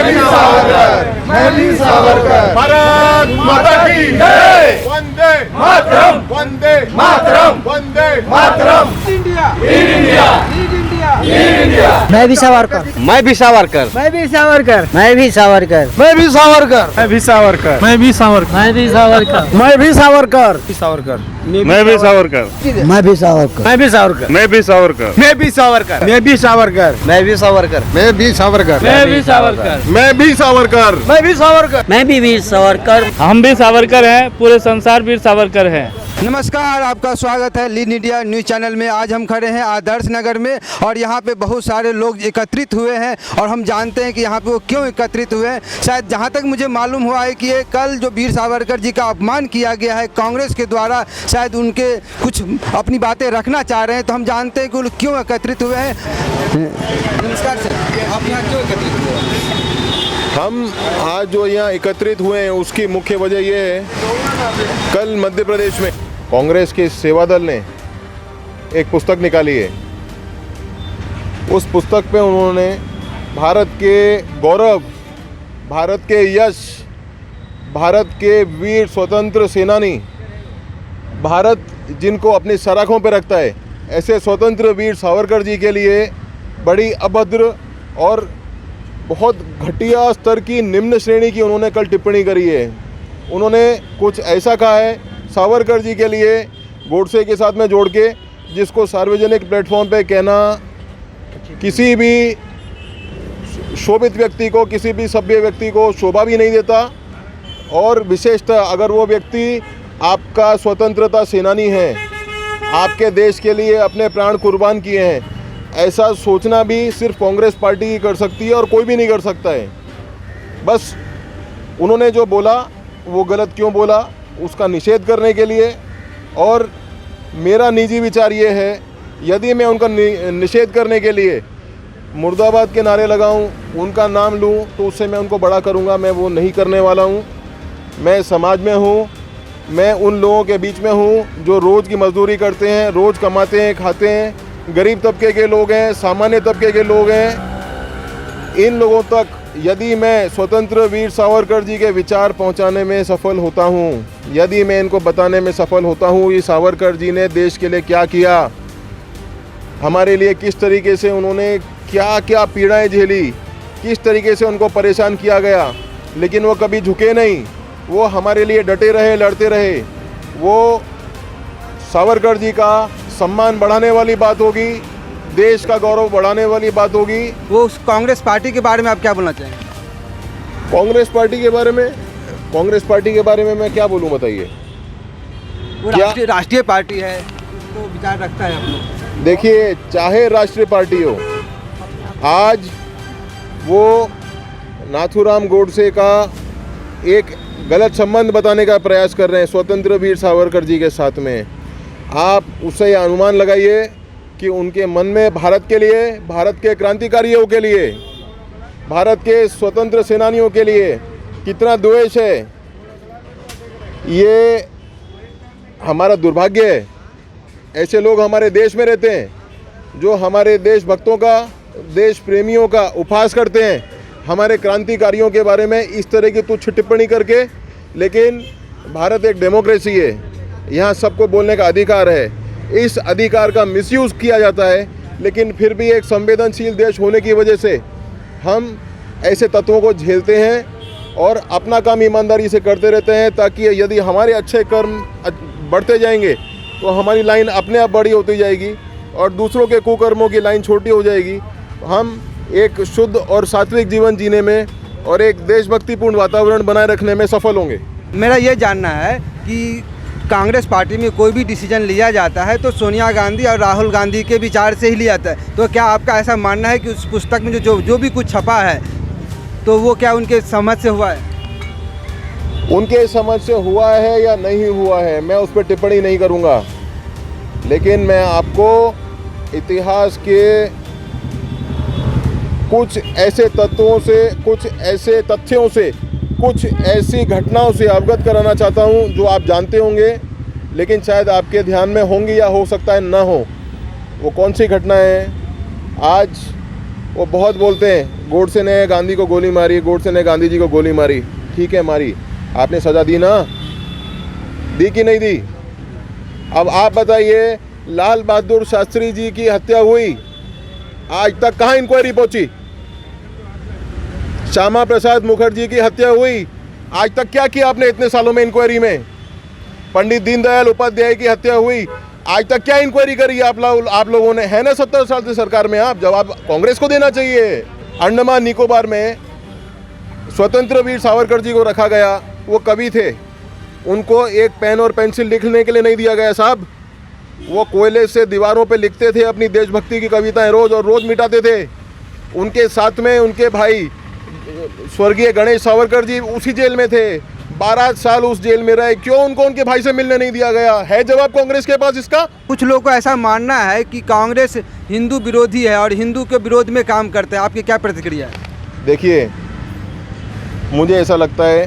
भी सावरकर, मैं भी सावरकर। भारत माता की जय। Vande Mataram, Vande Mataram, Vande Mataram. India India, India. मैं भी सावरकर, मैं भी सावरकर, मैं भी सावरकर, मैं भी सावरकर, मैं भी सावरकर, मैं भी सावरकर, मैं भी सावरकर, मैं भी सावरकर, मैं भी सावरकर, सावरकर। मैं भी सावरकर, मैं भी सावरकर, मैं भी सावरकर, मैं भी सावरकर, मैं भी सावरकर, मैं भी सावरकर, मैं भी सावरकर, मैं भी सावरकर, मैं भी सावरकर, मैं भी सावरकर। मैं भी सावरकर, मैं भी वीर सावरकर। हम भी सावरकर हैं, पूरे संसार वीर सावरकर हैं। नमस्कार, आपका स्वागत है लीड इंडिया न्यूज़ चैनल में। आज हम खड़े हैं आदर्श नगर में और यहाँ पे बहुत सारे लोग एकत्रित हुए हैं और हम जानते हैं कि यहाँ पे वो क्यों एकत्रित हुए हैं। शायद जहाँ तक मुझे मालूम हुआ है कि ये कल जो वीर सावरकर जी का अपमान किया गया है कांग्रेस के द्वारा, शायद उनके कुछ अपनी बातें रखना चाह रहे हैं। तो हम जानते हैं कि वो लोग क्यों एकत्रित हुए हैं। नमस्कार सर, आप यहाँ क्यों एकत्रित हुए हैं? हम आज जो यहाँ एकत्रित हुए हैं उसकी मुख्य वजह ये है, कल मध्य प्रदेश में कांग्रेस के सेवा दल ने एक पुस्तक निकाली है। उस पुस्तक पे उन्होंने भारत के गौरव, भारत के यश, भारत के वीर स्वतंत्र सेनानी, भारत जिनको अपनी सराखों पे रखता है, ऐसे स्वतंत्र वीर सावरकर जी के लिए बड़ी अभद्र और बहुत घटिया स्तर की, निम्न श्रेणी की उन्होंने कल टिप्पणी करी है। उन्होंने कुछ ऐसा कहा है सावरकर जी के लिए गोडसे के साथ में जोड़ के, जिसको सार्वजनिक प्लेटफॉर्म पे कहना किसी भी शोभित व्यक्ति को, किसी भी सभ्य व्यक्ति को शोभा भी नहीं देता। और विशेषतः अगर वो व्यक्ति आपका स्वतंत्रता सेनानी है, आपके देश के लिए अपने प्राण कुर्बान किए हैं, ऐसा सोचना भी सिर्फ कांग्रेस पार्टी ही कर सकती है और कोई भी नहीं कर सकता है। बस उन्होंने जो बोला वो गलत क्यों बोला, उसका निषेध करने के लिए। और मेरा निजी विचार ये है, यदि मैं उनका निषेध करने के लिए मुर्दाबाद के नारे लगाऊं, उनका नाम लूं, तो उससे मैं उनको बड़ा करूंगा। मैं वो नहीं करने वाला हूं। मैं समाज में हूं, मैं उन लोगों के बीच में हूं जो रोज़ की मजदूरी करते हैं, रोज़ कमाते हैं, खाते हैं, गरीब तबके के लोग हैं, सामान्य तबके के लोग हैं। इन लोगों तक यदि मैं स्वतंत्र वीर सावरकर जी के विचार पहुंचाने में सफल होता हूं, यदि मैं इनको बताने में सफल होता हूं ये सावरकर जी ने देश के लिए क्या किया, हमारे लिए किस तरीके से उन्होंने क्या क्या पीड़ाएं झेली, किस तरीके से उनको परेशान किया गया, लेकिन वो कभी झुके नहीं, वो हमारे लिए डटे रहे, लड़ते रहे। वो सावरकर जी का सम्मान बढ़ाने वाली बात होगी, देश का गौरव बढ़ाने वाली बात होगी। वो उस कांग्रेस पार्टी के बारे में आप क्या बोलना चाहेंगे? कांग्रेस पार्टी के बारे में मैं क्या बोलूं, बताइए। वो क्या? राष्ट्रीय पार्टी है तो विचार रखता है आप लोग। देखिए, चाहे राष्ट्रीय पार्टी हो, आज वो नाथूराम गोडसे का एक गलत संबंध बताने का प्रयास कर रहे हैं स्वतंत्र वीर सावरकर जी के साथ में। आप उससे यह अनुमान लगाइए कि उनके मन में भारत के लिए, भारत के क्रांतिकारियों के लिए, भारत के स्वतंत्र सेनानियों के लिए कितना द्वेष है। ये हमारा दुर्भाग्य है। ऐसे लोग हमारे देश में रहते हैं जो हमारे देशभक्तों का, देश प्रेमियों का उपहास करते हैं, हमारे क्रांतिकारियों के बारे में इस तरह की तुच्छ टिप्पणी करके। लेकिन भारत एक डेमोक्रेसी है, यहाँ सबको बोलने का अधिकार है। इस अधिकार का मिसयूज़ किया जाता है, लेकिन फिर भी एक संवेदनशील देश होने की वजह से हम ऐसे तत्वों को झेलते हैं और अपना काम ईमानदारी से करते रहते हैं, ताकि यदि हमारे अच्छे कर्म बढ़ते जाएंगे तो हमारी लाइन अपने आप बड़ी होती जाएगी और दूसरों के कुकर्मों की लाइन छोटी हो जाएगी। हम एक शुद्ध और सात्विक जीवन जीने में और एक देशभक्तिपूर्ण वातावरण बनाए रखने में सफल होंगे। मेरा ये जानना है कि कांग्रेस पार्टी में कोई भी डिसीजन लिया जाता है तो सोनिया गांधी और राहुल गांधी के विचार से ही लिया जाता है। तो क्या आपका ऐसा मानना है कि उस पुस्तक में जो भी कुछ छपा है तो वो क्या उनके समझ से हुआ है? उनके समझ से हुआ है या नहीं हुआ है, मैं उस पर टिप्पणी नहीं करूंगा। लेकिन मैं आपको इतिहास के कुछ ऐसे तत्वों से, कुछ ऐसे तथ्यों से, कुछ ऐसी घटनाओं से अवगत कराना चाहता हूं जो आप जानते होंगे, लेकिन शायद आपके ध्यान में होंगी या हो सकता है ना हो। वो कौन सी घटना है? आज वो बहुत बोलते हैं गोडसे ने गांधी को गोली मारी, गोडसे ने गांधी जी को गोली मारी। ठीक है, मारी, आपने सज़ा दी ना, दी कि नहीं दी? अब आप बताइए, लाल बहादुर शास्त्री जी की हत्या हुई, आज तक कहाँ इंक्वायरी पहुंची? श्यामा प्रसाद मुखर्जी की हत्या हुई, आज तक क्या किया आपने इतने सालों में इंक्वायरी में? पंडित दीनदयाल उपाध्याय की हत्या हुई, आज तक क्या इंक्वायरी करी आप लोगों ने? है ना 70 साल से सरकार में आप, जवाब कांग्रेस को देना चाहिए। अंडमान निकोबार में स्वतंत्र वीर सावरकर जी को रखा गया, वो कवि थे, उनको एक पेन और पेंसिल लिखने के लिए नहीं दिया गया साहब। वो कोयले से दीवारों पे लिखते थे अपनी देशभक्ति की कविताएं रोज़, और रोज़ मिटाते थे। उनके साथ में उनके भाई स्वर्गीय गणेश सावरकर जी उसी जेल में थे, 12 साल उस जेल में रहे। क्यों उनको उनके भाई से मिलने नहीं दिया गया? है जवाब कांग्रेस के पास इसका? कुछ लोगों को ऐसा मानना है कि कांग्रेस हिंदू विरोधी है और हिंदू के विरोध में काम करते हैं, आपकी क्या प्रतिक्रिया है? देखिए, मुझे ऐसा लगता है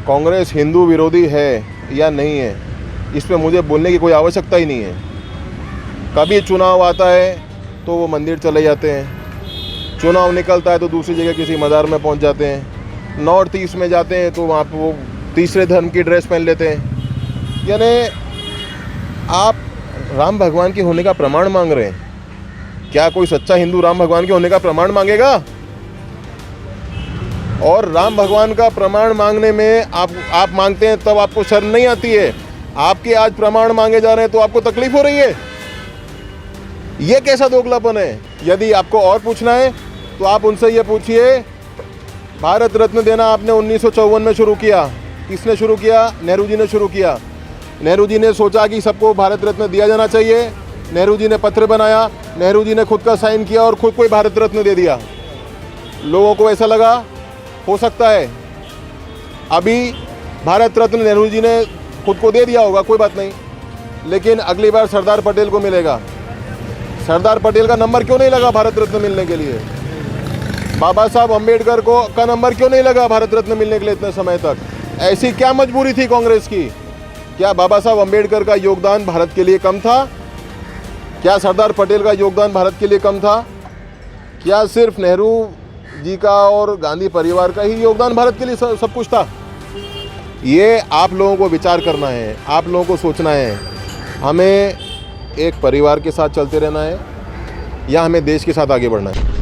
कांग्रेस हिंदू विरोधी है या नहीं है, इस पर मुझे बोलने की कोई आवश्यकता ही नहीं है। कभी चुनाव आता है तो वो मंदिर चले जाते हैं, चुनाव निकलता है तो दूसरी जगह किसी मज़ार में पहुंच जाते हैं, नॉर्थ ईस्ट में जाते हैं तो वहाँ पर वो तीसरे धर्म की ड्रेस पहन लेते हैं। यानी आप राम भगवान के होने का प्रमाण मांग रहे हैं। क्या कोई सच्चा हिंदू राम भगवान के होने का प्रमाण मांगेगा? और राम भगवान का प्रमाण मांगने में आप मांगते हैं तब आपको शर्म नहीं आती है? आपके आज प्रमाण मांगे जा रहे हैं तो आपको तकलीफ हो रही है? ये कैसा दोगलापन है? यदि आपको और पूछना है तो आप उनसे ये पूछिए, भारत रत्न देना आपने 1954 में शुरू किया, किसने शुरू किया? नेहरू जी ने शुरू किया। नेहरू जी ने सोचा कि सबको भारत रत्न दिया जाना चाहिए, नेहरू जी ने पत्र बनाया, नेहरू जी ने खुद का साइन किया और खुद को ही भारत रत्न दे दिया। लोगों को ऐसा लगा हो सकता है अभी भारत रत्न नेहरू जी ने खुद को दे दिया होगा, कोई बात नहीं, लेकिन अगली बार सरदार पटेल को मिलेगा। सरदार पटेल का नंबर क्यों नहीं लगा भारत रत्न मिलने के लिए? बाबा साहब अम्बेडकर का नंबर क्यों नहीं लगा भारत रत्न मिलने के लिए इतने समय तक? ऐसी क्या मजबूरी थी कांग्रेस की? क्या बाबा साहब अम्बेडकर का योगदान भारत के लिए कम था? क्या सरदार पटेल का योगदान भारत के लिए कम था? क्या सिर्फ नेहरू जी का और गांधी परिवार का ही योगदान भारत के लिए सब कुछ था? ये आप लोगों को विचार करना है, आप लोगों को सोचना है। हमें एक परिवार के साथ चलते रहना है या हमें देश के साथ आगे बढ़ना है?